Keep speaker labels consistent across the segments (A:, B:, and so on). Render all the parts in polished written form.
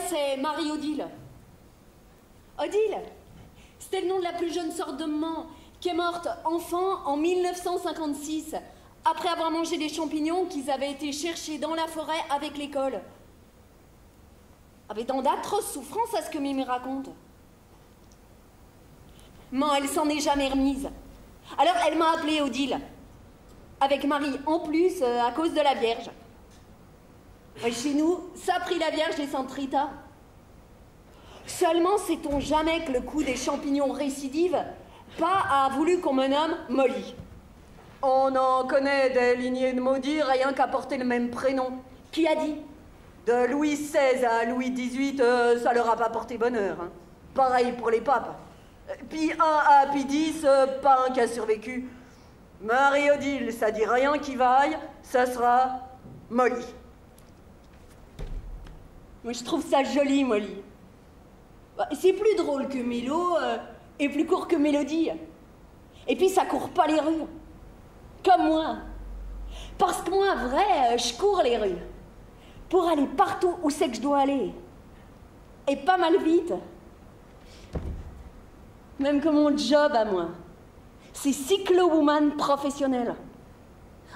A: c'est Marie-Odile. Odile, c'était le nom de la plus jeune sœur de maman qui est morte enfant en 1956, après avoir mangé des champignons qu'ils avaient été chercher dans la forêt avec l'école. Avec tant d'atroces souffrances à ce que Mimi raconte. Maman, elle s'en est jamais remise. Alors elle m'a appelée Odile. Avec Marie en plus, à cause de la Vierge. Chez nous, ça prit la Vierge les Saintes Rita. Seulement sait-on jamais que le coup des champignons récidive, pas a voulu qu'on me nomme Molly. On en connaît des lignées de maudits, rien qu'à porter le même prénom. Qui a dit? De Louis XVI à Louis XVIII, ça leur a pas porté bonheur. Hein. Pareil pour les papes. Pie 1 à Pie 10, pas un qui a survécu. Marie-Odile, ça dit rien qui vaille, ça sera Molly. Moi, je trouve ça joli, Molly. C'est plus drôle que Mélo et plus court que Mélodie. Et puis, ça court pas les rues. Comme moi. Parce que moi, vrai, je cours les rues. Pour aller partout où c'est que je dois aller. Et pas mal vite. Même que mon job à moi, c'est cyclo-woman professionnelle.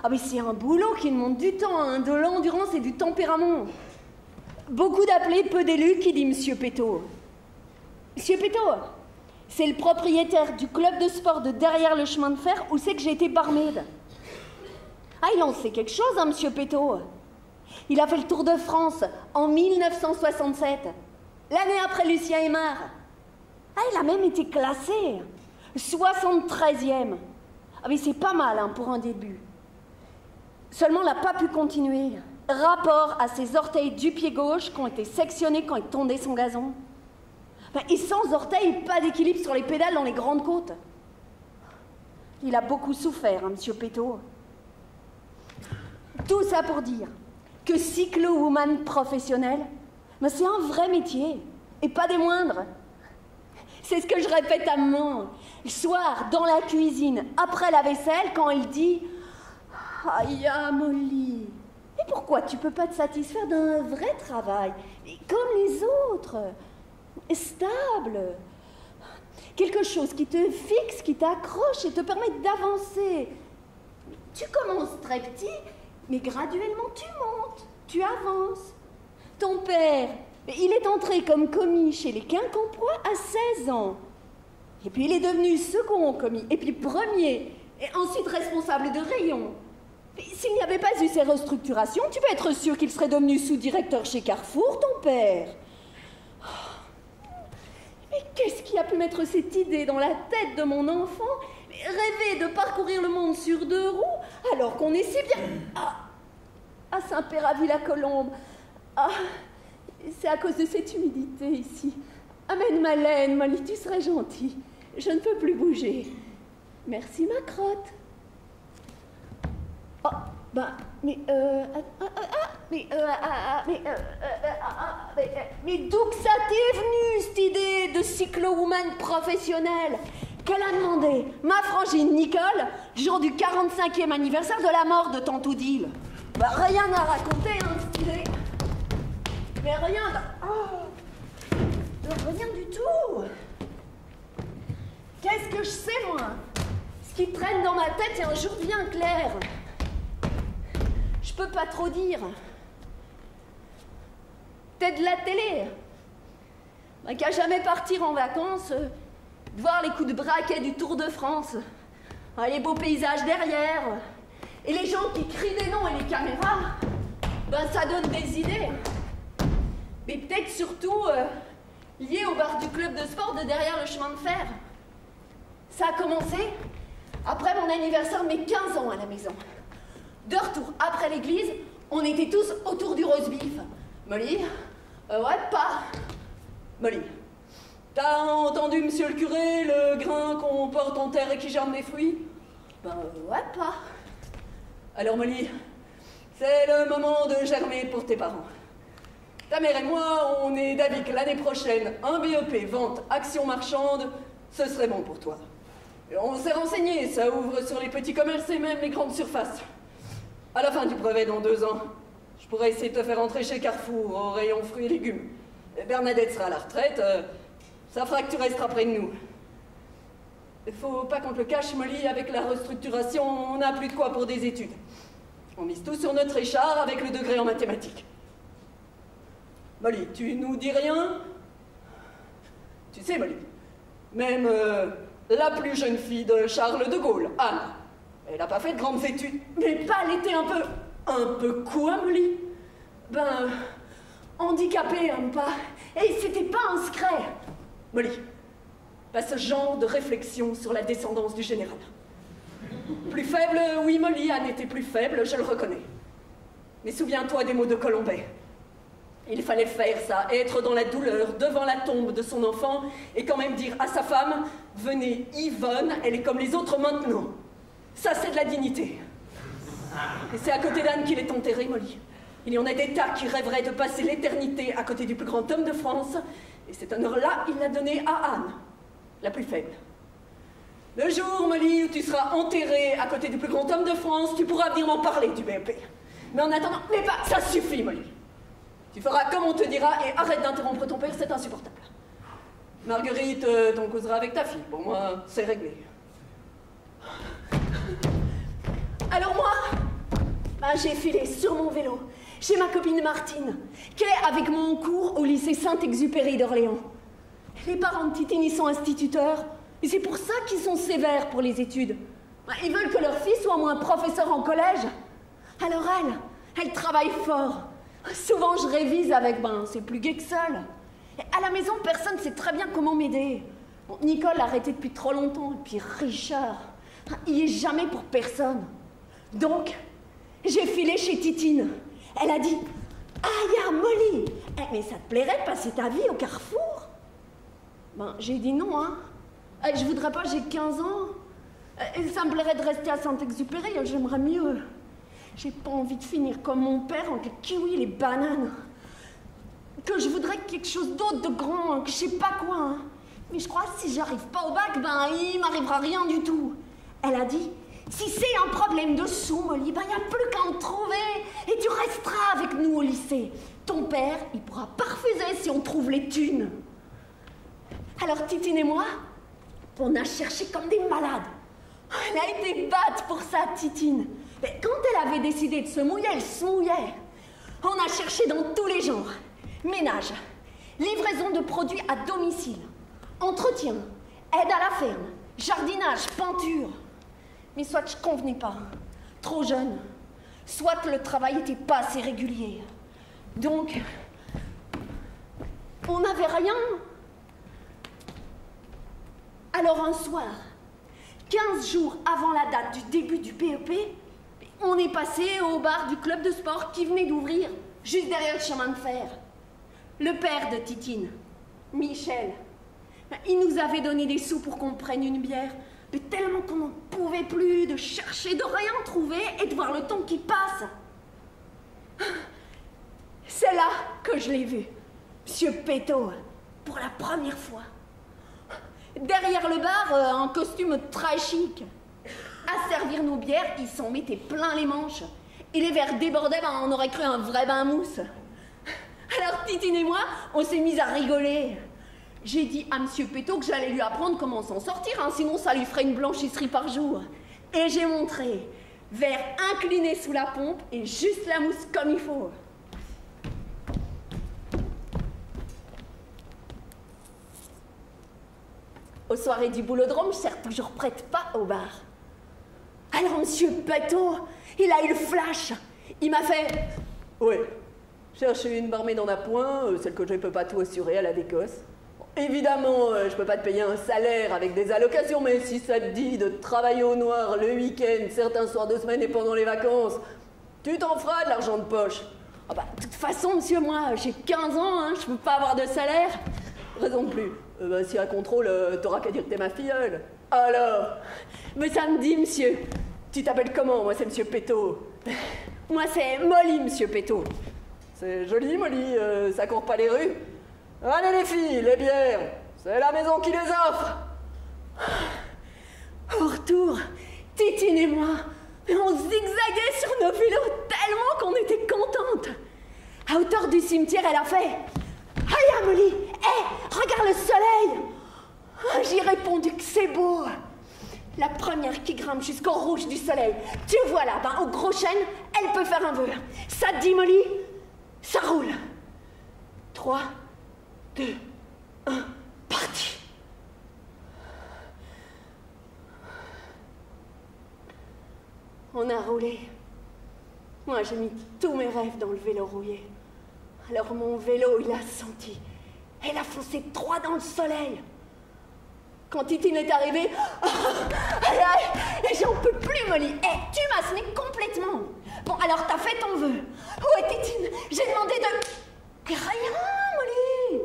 A: Ah mais c'est un boulot qui demande du temps, hein, de l'endurance et du tempérament. Beaucoup d'appelés, peu d'élus, qui dit Monsieur Péto. Monsieur Péto, c'est le propriétaire du club de sport de derrière le chemin de fer où c'est que j'ai été barmaid. Ah, il en sait quelque chose, hein, Monsieur Péto. Il a fait le Tour de France en 1967, l'année après Lucien Aymar. Ah, il a même été classé 73e. Ah, mais c'est pas mal, hein, pour un début. Seulement, il n'a pas pu continuer. Rapport à ses orteils du pied gauche qui ont été sectionnés quand il tondait son gazon. Et sans orteils, pas d'équilibre sur les pédales dans les grandes côtes. Il a beaucoup souffert, hein, Monsieur Péto. Tout ça pour dire que cyclo-woman professionnelle, c'est un vrai métier, et pas des moindres. C'est ce que je répète à maman, le soir, dans la cuisine, après la vaisselle, quand elle dit « Aïe, Molly, mais pourquoi tu peux pas te satisfaire d'un vrai travail, comme les autres, stable, quelque chose qui te fixe, qui t'accroche et te permet d'avancer. Tu commences très petit, mais graduellement tu montes, tu avances. Ton père, il est entré comme commis chez les Quincampoix à 16 ans. Et puis il est devenu second commis, et puis premier, et ensuite responsable de rayon. S'il n'y avait pas eu ces restructurations, tu peux être sûr qu'il serait devenu sous-directeur chez Carrefour, ton père. Mais qu'est-ce qui a pu mettre cette idée dans la tête de mon enfant? Rêver de parcourir le monde sur 2 roues, alors qu'on est si bien... Ah, Saint-Père à Villa-Colombe. Ah, c'est à cause de cette humidité ici. Amène ma laine, Molly, tu serais gentille. Je ne peux plus bouger. Merci, ma crotte. Oh, mais d'où que ça t'est venu, cette idée de cyclo-woman professionnelle? Qu'elle a demandé ma frangine Nicole, le jour du 45e anniversaire de la mort de Tante Odile. Rien à raconter, hein, cette idée. Mais rien rien du tout. Qu'est-ce que je sais, moi? Ce qui traîne dans ma tête est un jour bien clair. Je peux pas trop dire. Peut-être de la télé. Qu'à jamais partir en vacances, de voir les coups de braquet du Tour de France, les beaux paysages derrière, et les gens qui crient des noms et les caméras, ça donne des idées. Mais peut-être surtout lié au bar du club de sport de derrière le chemin de fer. Ça a commencé après mon anniversaire de mes 15 ans à la maison. De retour après l'église, on était tous autour du roast beef. Molly, ouais, pas. Molly, t'as entendu, monsieur le curé, le grain qu'on porte en terre et qui germe des fruits? Ouais, pas. Alors, Molly, c'est le moment de germer pour tes parents. Ta mère et moi, on est d'avis que l'année prochaine, un BEP, vente, action marchande, ce serait bon pour toi. Et on s'est renseigné, ça ouvre sur les petits commerces et même les grandes surfaces. À la fin du brevet, dans 2 ans, je pourrais essayer de te faire entrer chez Carrefour, au rayon fruits et légumes.
B: Bernadette sera à la retraite, ça fera que tu resteras près de nous. Il faut pas qu'on te le cache, Molly, avec la restructuration, on n'a plus de quoi pour des études. On mise tout sur notre échard avec le degré en mathématiques. Molly, tu nous dis rien? Tu sais, Molly, même la plus jeune fille de Charles de Gaulle, Anne, elle n'a pas fait de grandes études.
A: Mais pas, elle était un peu quoi, Molly? Ben, handicapée, hein, pas. Et c'était pas un secret.
B: Molly, pas ce genre de réflexion sur la descendance du général. Plus faible, oui, Molly, Anne était plus faible, je le reconnais. Mais souviens-toi des mots de Colombet. Il fallait faire ça, être dans la douleur, devant la tombe de son enfant, et quand même dire à sa femme, venez, Yvonne, elle est comme les autres maintenant. Ça, c'est de la dignité. Et c'est à côté d'Anne qu'il est enterré, Molly. Il y en a des tas qui rêveraient de passer l'éternité à côté du plus grand homme de France, et cet honneur-là, il l'a donné à Anne, la plus faible. Le jour, Molly, où tu seras enterré à côté du plus grand homme de France, tu pourras venir m'en parler du BEP. Mais en attendant, mais pas, ça suffit, Molly. Tu feras comme on te dira et arrête d'interrompre ton père, c'est insupportable. Marguerite, t'en causeras avec ta fille. Pour moi, c'est réglé.
A: Alors moi, ben, j'ai filé sur mon vélo chez ma copine Martine, qui est avec moi en cours au lycée Saint-Exupéry d'Orléans. Les parents de Titine, ils sont instituteurs, et c'est pour ça qu'ils sont sévères pour les études. Ben, ils veulent que leur fille soit moins professeur en collège. Alors elle travaille fort. Souvent, je révise avec, c'est plus gai que seul. Et à la maison, personne ne sait très bien comment m'aider. Bon, Nicole l'a arrêté depuis trop longtemps, et puis Richard, il est jamais pour personne. Donc, j'ai filé chez Titine. Elle a dit, « Ah, ya, Molly, mais ça te plairait de passer ta vie au Carrefour ?» J'ai dit non, hein. Je voudrais pas, j'ai 15 ans. Ça me plairait de rester à Saint-Exupéry, j'aimerais mieux. J'ai pas envie de finir comme mon père en kiwi les bananes. Que je voudrais quelque chose d'autre de grand, que je sais pas quoi. Hein. Mais je crois que si j'arrive pas au bac, il m'arrivera rien du tout. Elle a dit, si c'est un problème de sous, Molly, y a plus qu'à en trouver. Et tu resteras avec nous au lycée. Ton père, il pourra pas refuser si on trouve les thunes. Alors Titine et moi, on a cherché comme des malades. Elle a été batte pour ça, Titine. Mais quand elle avait décidé de se mouiller, elle se mouillait. On a cherché dans tous les genres. Ménage, livraison de produits à domicile, entretien, aide à la ferme, jardinage, peinture. Mais soit je convenais pas, trop jeune, soit le travail était pas assez régulier. Donc, on n'avait rien. Alors un soir, 15 jours avant la date du début du BEP, on est passé au bar du club de sport qui venait d'ouvrir, juste derrière le chemin de fer. Le père de Titine, Michel, il nous avait donné des sous pour qu'on prenne une bière, mais tellement qu'on n'en pouvait plus de chercher, de rien trouver et de voir le temps qui passe. C'est là que je l'ai vu, Monsieur Péto, pour la première fois. Derrière le bar, en costume très chic. À servir nos bières, il s'en mettait plein les manches. Et les verres débordaient, on aurait cru un vrai bain mousse. Alors Titine et moi, on s'est mis à rigoler. J'ai dit à Monsieur Péto que j'allais lui apprendre comment s'en sortir, sinon ça lui ferait une blanchisserie par jour. Et j'ai montré, verre incliné sous la pompe et juste la mousse comme il faut. Aux soirées du boulodrome, je sers toujours prête pas au bar. Alors Monsieur Péto, il a eu le flash. Il m'a fait...
B: Oui, chercher une barmaid en appoint, celle que je ne peux pas tout assurer à la décosse. Bon, évidemment, je peux pas te payer un salaire avec des allocations, mais si ça te dit de travailler au noir le week-end, certains soirs de semaine et pendant les vacances, tu t'en feras de l'argent de poche.
A: Ah de toute façon, monsieur, moi, j'ai 15 ans, je peux pas avoir de salaire.
B: Raison de plus. S'il y a un contrôle, t'auras qu'à dire que t'es ma filleule. Alors,
A: mais ça me dit, monsieur.
B: Tu t'appelles comment? Moi, c'est Monsieur Péto.
A: Moi, c'est Molly, Monsieur Péto.
B: C'est joli, Molly, ça court pas les rues. Allez, les filles, les bières, c'est la maison qui les offre.
A: Au retour, Titine et moi, on zigzaguait sur nos vélos tellement qu'on était contentes. À hauteur du cimetière, elle a fait « Aïe, Amélie! Hé, regarde le soleil! J'ai répondu que c'est beau. La première qui grimpe jusqu'au rouge du soleil, tu vois là-bas, au gros chêne, elle peut faire un vœu. Ça te dit, Molly? Ça roule. 3, 2, 1, parti. On a roulé. Moi, j'ai mis tous mes rêves dans le vélo rouillé. Alors mon vélo, il a senti. Elle a foncé droit dans le soleil. Quand Titine est arrivée, j'en peux plus, Molly. Tu m'as sonné complètement. Bon, alors t'as fait ton vœu. Où est Titine? J'ai demandé de... Rien, Molly.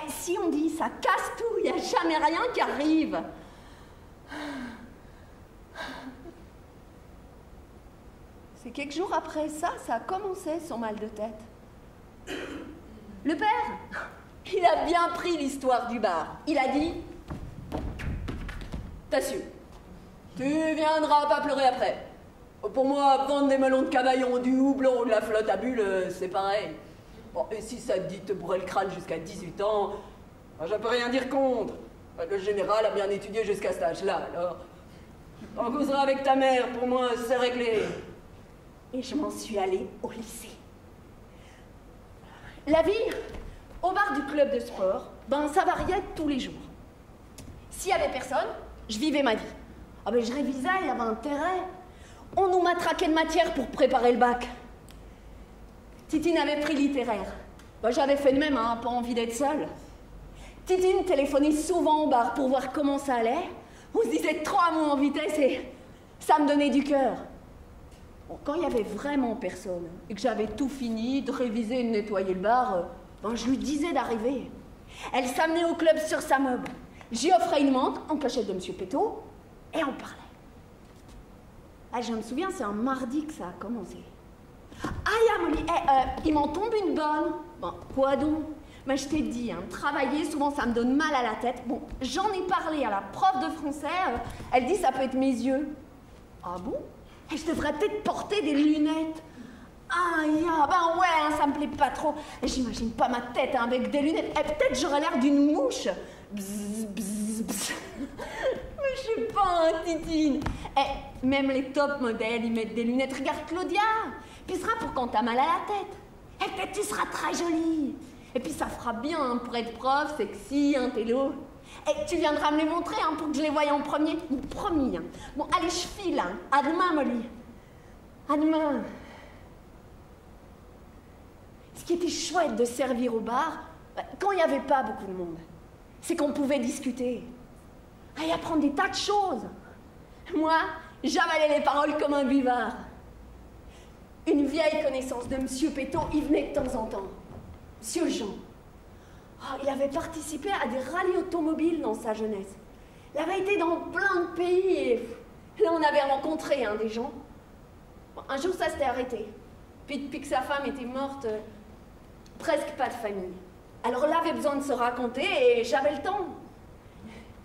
A: Si on dit ça casse tout, il n'y a jamais rien qui arrive. C'est quelques jours après ça a commencé son mal de tête. Le père, il a bien pris l'histoire du bar. Il a dit... T'assures, tu viendras pas pleurer après. Pour moi, vendre des melons de Cavaillon, du houblon ou de la flotte à bulles, c'est pareil. Bon, et si ça te dit de te bourrer le crâne jusqu'à 18 ans, je peux rien dire contre. Le général a bien étudié jusqu'à cet âge-là, alors... On causera avec ta mère, pour moi, c'est réglé. Et je m'en suis allée au lycée. La vie, au bar du club de sport, ça variait tous les jours. S'il y avait personne, je vivais ma vie. Je révisais, il y avait intérêt. On nous matraquait de matière pour préparer le bac. Titine avait pris littéraire. J'avais fait de même, pas envie d'être seule. Titine téléphonait souvent au bar pour voir comment ça allait. On se disait 3 mots en vitesse et ça me donnait du cœur. Bon, quand il y avait vraiment personne et que j'avais tout fini, de réviser et de nettoyer le bar, je lui disais d'arriver. Elle s'amenait au club sur sa meuble. J'y offrais une menthe en cachette de M. Pétot et on parlait. Je me souviens, c'est un mardi que ça a commencé. Molly, il m'en tombe une bonne. Quoi donc? Je t'ai dit, travailler, souvent ça me donne mal à la tête. Bon, j'en ai parlé à la prof de français, elle dit ça peut être mes yeux. Ah bon? Je devrais peut-être porter des lunettes. Ouais, ça me plaît pas trop. J'imagine pas ma tête avec des lunettes. Peut-être j'aurais l'air d'une mouche. Bzz, bzz, bzz. Mais je suis pas Titine. Même les top modèles, ils mettent des lunettes. Regarde Claudia. Puis ce sera pour quand t'as mal à la tête. Peut-être tu seras très jolie. Et puis ça fera bien pour être prof, sexy, intello. Tu viendras me les montrer pour que je les voie en premier. Promis. Bon, allez, je file. À demain, Molly. À demain. Ce qui était chouette de servir au bar, quand il n'y avait pas beaucoup de monde, c'est qu'on pouvait discuter et apprendre des tas de choses. Moi, j'avalais les paroles comme un buvard. Une vieille connaissance de M. Pétot, il venait de temps en temps. M. Jean. Il avait participé à des rallyes automobiles dans sa jeunesse. Il avait été dans plein de pays et là, on avait rencontré des gens. Un jour, ça s'était arrêté. Puis depuis que sa femme était morte, presque pas de famille. Alors là, avait besoin de se raconter et j'avais le temps.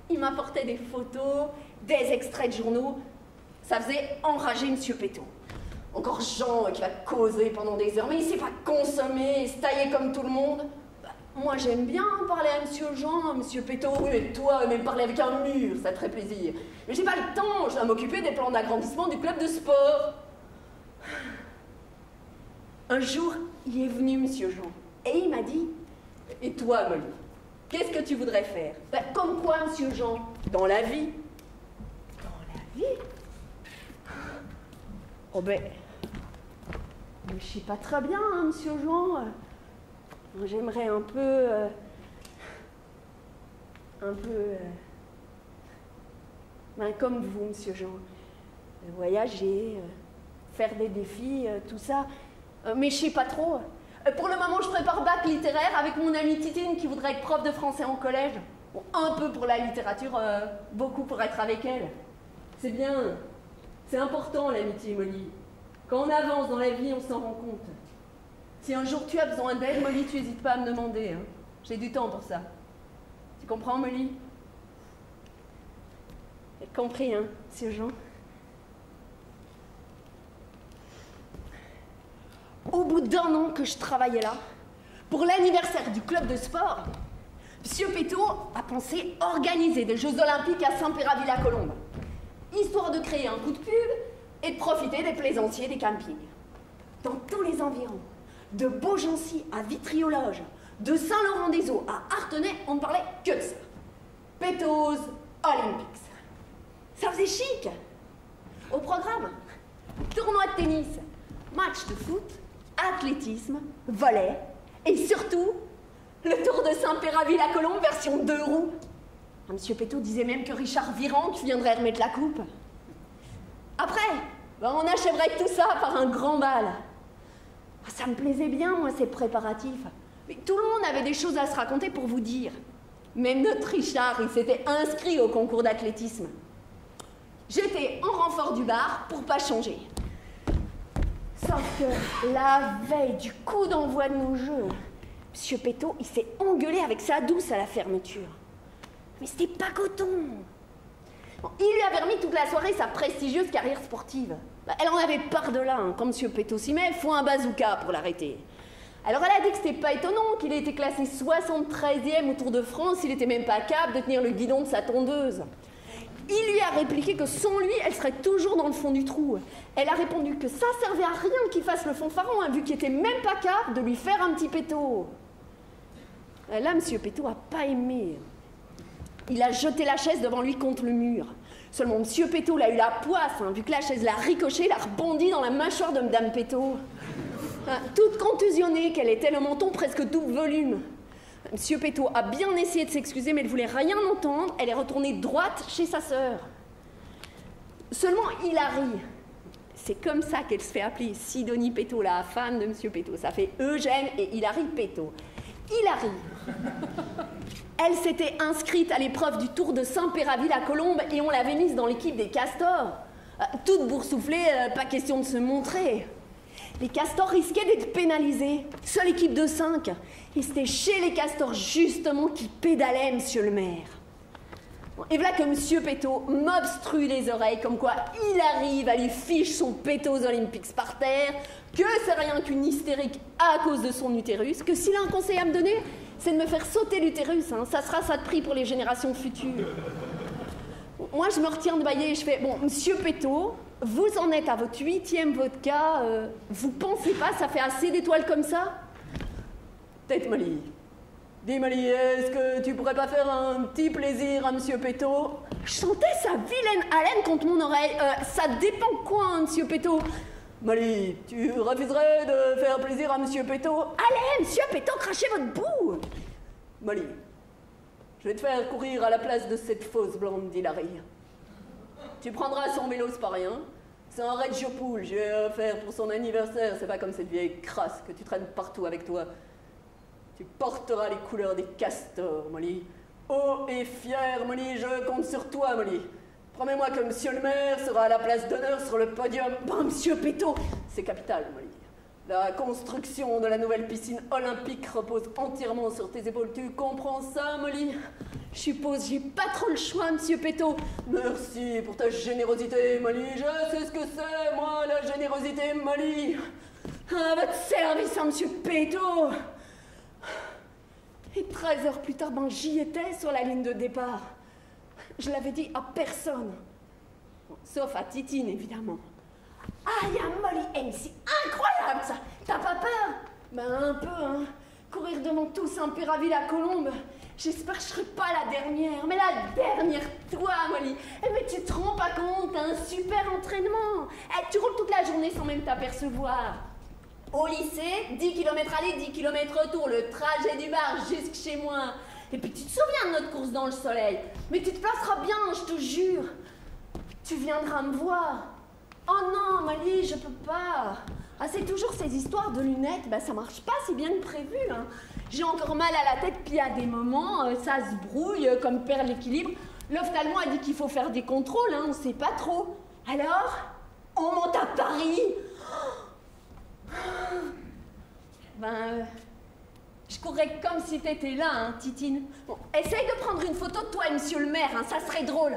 A: Il m'apportait des photos, des extraits de journaux. Ça faisait enrager M. Pétot. Encore Jean qui va causer pendant des heures, mais il ne sait pas consommer, se tailler comme tout le monde. Moi, j'aime bien parler à M. Jean, M. Pétot. Oui, mais toi, même parler avec un mur, ça te ferait plaisir. Mais j'ai pas le temps, je dois m'occuper des plans d'agrandissement du club de sport. Un jour, il est venu, M. Jean, et il m'a dit, « Et toi, Molly, qu'est-ce que tu voudrais faire ?» Comme quoi, M. Jean? Dans la vie. Dans la vie? Je sais pas très bien, M. Jean. J'aimerais un peu comme vous, M. Jean. Voyager, faire des défis, tout ça. Mais je sais pas trop. Pour le moment, je prépare bac littéraire avec mon amie Titine qui voudrait être prof de français en collège. Bon, un peu pour la littérature, beaucoup pour être avec elle. C'est bien. C'est important, l'amitié, Molly. Quand on avance dans la vie, on s'en rend compte. Si un jour tu as besoin d'aide, Molly, tu n'hésites pas à me demander. J'ai du temps pour ça. Tu comprends, Molly? J'ai compris, M. Jean. Au bout d'1 an que je travaillais là, Pour l'anniversaire du club de sport, Monsieur Péto a pensé organiser des Jeux Olympiques à Saint-Péraville-la-Colombe, histoire de créer un coup de pub et de profiter des plaisanciers des campings. Dans tous les environs, de Beaugency à Vitriologe, de Saint-Laurent-des-Eaux à Artenay, on ne parlait que de ça. Péto's Olympics. Ça faisait chic. Au programme, tournoi de tennis, match de foot, athlétisme, volley et surtout le Tour de Saint-Péraville-la-Colombe version 2 roues. Monsieur Péto disait même que Richard Virenque viendrait remettre la coupe. Après, on achèverait tout ça par un grand bal. Ça me plaisait bien, moi, ces préparatifs. Mais tout le monde avait des choses à se raconter pour vous dire. Même notre Richard, il s'était inscrit au concours d'athlétisme. J'étais en renfort du bar pour pas changer. Sauf que la veille du coup d'envoi de nos jeux, Monsieur Péto, il s'est engueulé avec sa douce à la fermeture. Mais c'était pas coton. Bon, il lui avait remis toute la soirée sa prestigieuse carrière sportive. Elle en avait par-delà, hein. Quand Monsieur Péto s'y met, il faut un bazooka pour l'arrêter. Alors elle a dit que c'était pas étonnant qu'il ait été classé 73e au Tour de France, il était même pas capable de tenir le guidon de sa tondeuse. Il lui a répliqué que sans lui, elle serait toujours dans le fond du trou. Elle a répondu que ça servait à rien qu'il fasse le fanfaron, hein, vu qu'il était même pas capable de lui faire un petit péto. Là, Monsieur Péto a pas aimé. Il a jeté la chaise devant lui contre le mur. Seulement, Monsieur Péto l'a eu la poisse, hein, vu que la chaise l'a ricoché, l'a rebondi dans la mâchoire de Madame Péto. Toute contusionnée qu'elle était, le menton presque double volume. Monsieur Péto a bien essayé de s'excuser, mais elle voulait rien entendre. Elle est retournée droite chez sa sœur. Seulement, Hilary, c'est comme ça qu'elle se fait appeler, Sidonie Péto, la femme de Monsieur Péto. Ça fait Eugène et Hilary Péto. Hilary, elle s'était inscrite à l'épreuve du Tour de Saint-Péraville-la-Colombe et on l'avait mise dans l'équipe des castors. Toute boursouflée, pas question de se montrer. Les castors risquaient d'être pénalisés. Seule équipe de 5. Et c'était chez les castors, justement, qui pédalait Monsieur le maire. Bon, et voilà que Monsieur Péto m'obstrue les oreilles, comme quoi il arrive à lui fiche son Péto's Olympics par terre, que c'est rien qu'une hystérique à cause de son utérus, que s'il a un conseil à me donner, c'est de me faire sauter l'utérus. Hein. Ça sera ça de prix pour les générations futures. Moi, je me retiens de bailler et je fais, bon, Monsieur Péto, vous en êtes à votre 8e vodka, vous pensez pas, ça fait assez d'étoiles comme ça? Peut-être Molly. Dis Molly, est-ce que tu pourrais pas faire un petit plaisir à Monsieur Péto? Je sentais sa vilaine haleine contre mon oreille. Ça dépend quoi, hein, Monsieur Péto? Molly, tu refuserais de faire plaisir à Monsieur Péto? Allez, Monsieur Péto, crachez votre boue! Molly, je vais te faire courir à la place de cette fausse blonde d'Hilary. Tu prendras son vélo, c'est pas rien. C'est un Reggio Pool, je vais offert pour son anniversaire. C'est pas comme cette vieille crasse que tu traînes partout avec toi. Tu porteras les couleurs des castors, Molly. Haut et fier, Molly, je compte sur toi, Molly. Promets-moi que Monsieur le maire sera à la place d'honneur sur le podium. Bon, Monsieur Péto, c'est capital, Molly. La construction de la nouvelle piscine olympique repose entièrement sur tes épaules. Tu comprends ça, Molly? Je suppose j'ai pas trop le choix, Monsieur Péto. Merci pour ta générosité, Molly. Je sais ce que c'est, moi, la générosité, Molly. À votre service, hein, Monsieur Péto. Et 13 heures plus tard, ben, j'y étais sur la ligne de départ. Je l'avais dit à personne. Bon, sauf à Titine, évidemment. Ah, il y a Molly Haynes, c'est incroyable ça. T'as pas peur? Ben un peu, hein. Courir devant tout Saint-Péraville-la-Colombe. J'espère que je serai pas la dernière. Mais la dernière, toi, Molly. Eh, mais tu te rends pas compte, t'as un super entraînement. Eh, tu roules toute la journée sans même t'apercevoir. Au lycée, 10 km aller, 10 km retour, le trajet du bar jusque chez moi. Et puis tu te souviens de notre course dans le soleil. Mais tu te placeras bien, je te jure. Tu viendras me voir. Oh non, Molly, je peux pas. Ah, c'est toujours ces histoires de lunettes, bah ça marche pas si bien que prévu. Hein. J'ai encore mal à la tête, puis à des moments, ça se brouille, comme perd l'équilibre. L'ophtalmo a dit qu'il faut faire des contrôles, hein, on sait pas trop. Alors, on monte à Paris. Je courrais comme si t'étais là, hein, Titine. Bon, essaye de prendre une photo de toi et Monsieur le maire, hein, ça serait drôle.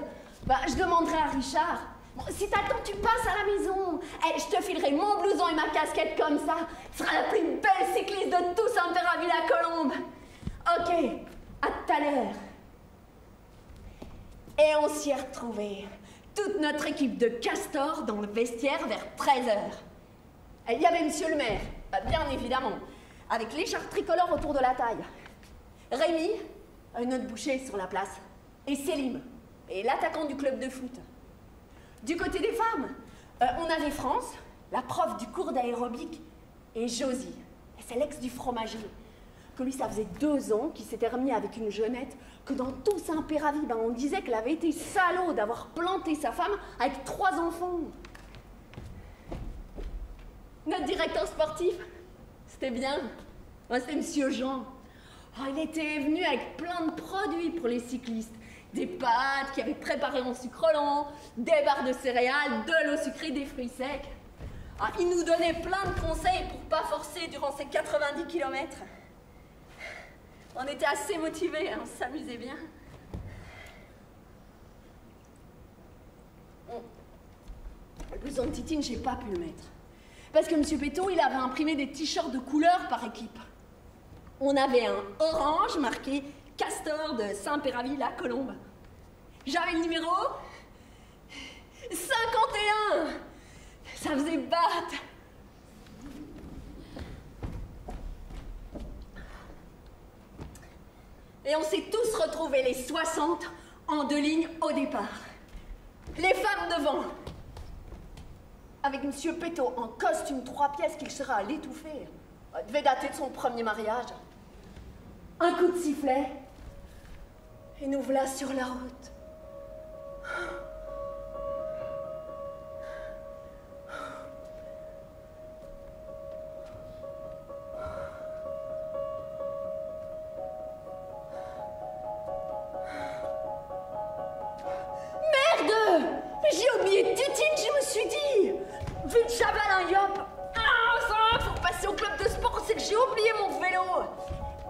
A: Je demanderai à Richard. Bon, si t'attends, tu passes à la maison. Eh, je te filerai mon blouson et ma casquette comme ça. Tu seras la plus belle cycliste de tous en Péraville-la-Colombe. Ok, à tout à l'heure. Et on s'y est retrouvés. Toute notre équipe de castors dans le vestiaire vers 13h. Il y avait monsieur le maire, bien évidemment, avec l'écharpe tricolore autour de la taille. Rémi, notre boucher sur la place. Et Célim, et l'attaquant du club de foot. Du côté des femmes, on avait France, la prof du cours d'aérobic, et Josie, c'est l'ex du fromager, que lui, ça faisait 2 ans qu'il s'était remis avec une jeunette, que dans tout Saint-Péraville, on disait qu'elle avait été salaud d'avoir planté sa femme avec 3 enfants. Notre directeur sportif, c'était bien. C'était monsieur Jean. Oh, il était venu avec plein de produits pour les cyclistes. Des pâtes qu'il avait préparées en sucre lent, des barres de céréales, de l'eau sucrée, des fruits secs. Ah, il nous donnait plein de conseils pour pas forcer durant ces 90 km. On était assez motivés, on s'amusait bien. Le blouson de Titine, j'ai pas pu le mettre. Parce que M. Péto, il avait imprimé des t-shirts de couleur par équipe. On avait un orange marqué Castor de Saint-Péraville-la-Colombe. J'avais le numéro 51. Ça faisait battre. Et on s'est tous retrouvés, les 60, en 2 lignes au départ. Les femmes devant, avec M. Péto en costume 3 pièces qu'il sera à l'étouffer. Il devait dater de son premier mariage. Un coup de sifflet, et nous voilà sur la route. Merde! J'ai oublié Titine, je me suis dit! Vite, j'avale un yop! Ah, ça, faut passer au club de sport, c'est que j'ai oublié mon vélo!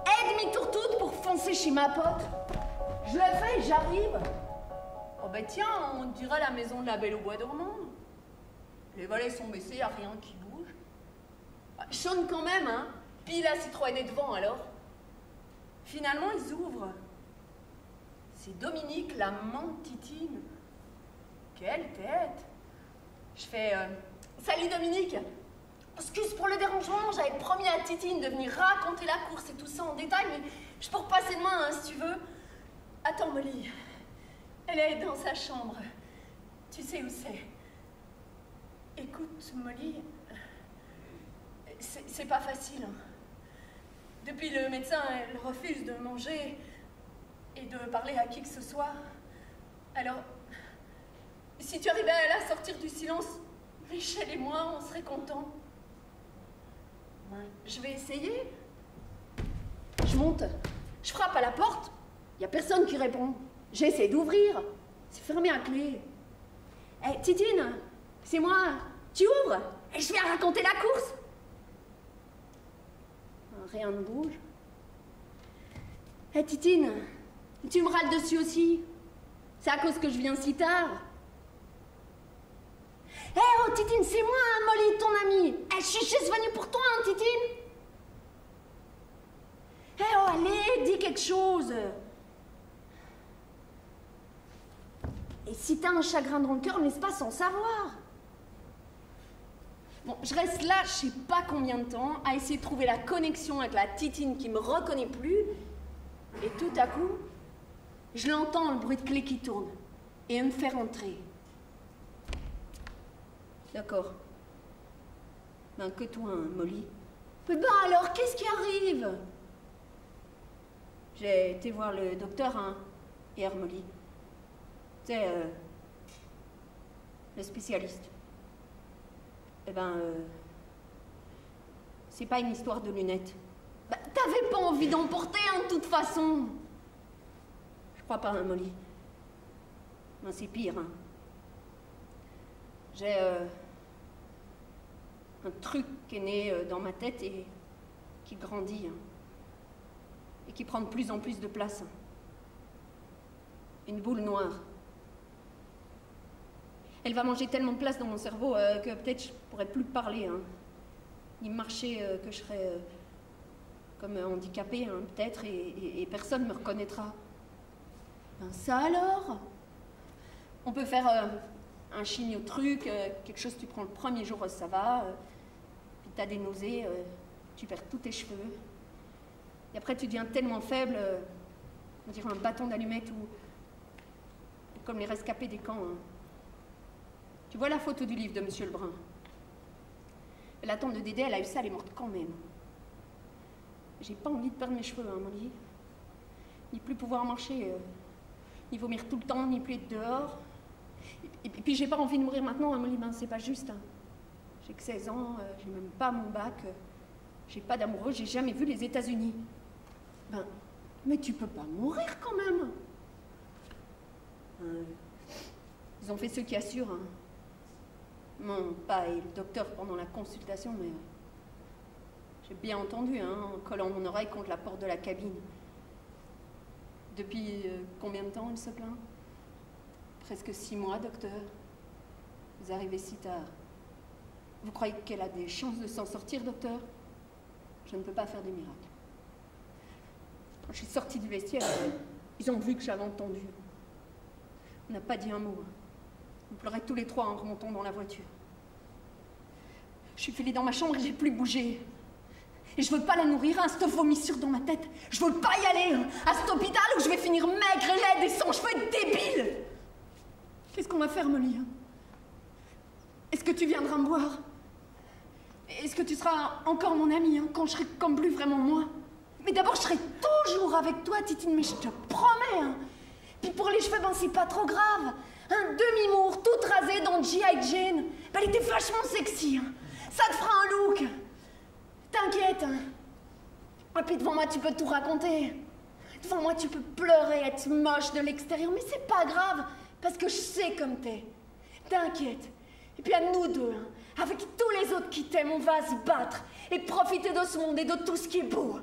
A: Et demi-tour toute pour foncer chez ma pote. Je le fais, j'arrive. Oh ben tiens, on dirait la maison de la Belle au bois dormant. Les volets sont baissés, y a rien qui bouge. Chaune quand même, hein. Puis la Citroën est devant, alors. Finalement, ils ouvrent. C'est Dominique, la maman de Titine. Quelle tête! Je fais salut Dominique! Excuse pour le dérangement, j'avais promis à Titine de venir raconter la course et tout ça en détail, mais je peux repasser demain, hein, si tu veux. Attends, Molly. Elle est dans sa chambre. Tu sais où c'est. Écoute, Molly, c'est pas facile. Hein. Depuis, le médecin, elle refuse de manger et de parler à qui que ce soit. Alors, si tu arrivais à la sortir du silence, Michel et moi, on serait contents. Je vais essayer. Je monte, je frappe à la porte, il n'y a personne qui répond. J'essaie d'ouvrir, c'est fermé à clé. Hé, Titine, c'est moi, tu ouvres et je viens raconter la course. Rien ne bouge. Hé, Titine, tu me râles dessus aussi. C'est à cause que je viens si tard. Hé, oh, Titine, c'est moi, hein, Molly, ton amie. Je suis juste venue pour toi, hein, Titine. Hé, oh, allez, dis quelque chose. Et si t'as un chagrin dans le cœur, ne laisse pas sans savoir. Bon, je reste là, je sais pas combien de temps, à essayer de trouver la connexion avec la Titine qui me reconnaît plus. Et tout à coup, je l'entends, le bruit de clé qui tourne. Et elle me fait rentrer. D'accord. Ben, que toi, hein, Molly. Mais ben alors, qu'est-ce qui arrive? J'ai été voir le docteur, hein, hier, Molly. Tu sais, le spécialiste. Eh ben, c'est pas une histoire de lunettes. Ben, t'avais pas envie d'en porter, hein, de toute façon. Je crois pas, hein, Molly. Ben, c'est pire, hein. J'ai, un truc qui est né dans ma tête et qui grandit, hein, et qui prend de plus en plus de place. Une boule noire. Elle va manger tellement de place dans mon cerveau que peut-être je pourrais plus parler. Hein. Ni marcher, que je serais comme handicapée, hein, peut-être, et personne ne me reconnaîtra. Ben ça alors? On peut faire un chimio-truc, quelque chose, tu prends le premier jour, ça va, puis t'as des nausées, tu perds tous tes cheveux. Et après, tu deviens tellement faible, on dirait un bâton d'allumette ou comme les rescapés des camps. Hein. Tu vois la photo du livre de Monsieur Lebrun? La tante de Dédé, elle a eu ça, elle est morte quand même. J'ai pas envie de perdre mes cheveux, hein, Molly. Ni plus pouvoir marcher, ni vomir tout le temps, ni plus être dehors. Et puis j'ai pas envie de mourir maintenant, hein, Molly, ben c'est pas juste. Hein. J'ai que 16 ans, j'ai même pas mon bac, j'ai pas d'amoureux, j'ai jamais vu les États-Unis. Ben, mais tu peux pas mourir quand même. Ils ont fait ce qui assurent. Hein. Mon papa et le docteur pendant la consultation, mais j'ai bien entendu, hein, en collant mon oreille contre la porte de la cabine. Depuis combien de temps elle se plaint? Presque 6 mois, docteur. Vous arrivez si tard. Vous croyez qu'elle a des chances de s'en sortir, docteur? Je ne peux pas faire de miracle. Quand je suis sortie du vestiaire, ils ont vu que j'avais entendu. On n'a pas dit un mot. On pleurait tous les trois en remontant dans la voiture. Je suis filée dans ma chambre et j'ai plus bougé. Et je veux pas la nourrir, hein, cette vomissure dans ma tête. Je veux pas y aller, hein, à cet hôpital où je vais finir maigre et laide et sans cheveux et débile. Qu'est-ce qu'on va faire, Molly? Est-ce que tu viendras me voir? Est-ce que tu seras encore mon amie, hein, quand je serai comme plus vraiment moi? Mais d'abord, je serai toujours avec toi, Titine, mais je te promets. Hein. Puis pour les cheveux, ben c'est pas trop grave. Un demi-mour, toute rasée dans G.I. Jane. Ben, elle était vachement sexy. Hein. Ça te fera un look. T'inquiète. Hein. Et puis devant moi, tu peux tout raconter. Devant moi, tu peux pleurer, être moche de l'extérieur. Mais c'est pas grave, parce que je sais comme t'es. T'inquiète. Et puis à nous deux, hein, avec tous les autres qui t'aiment, on va se battre et profiter de ce monde et de tout ce qui est beau.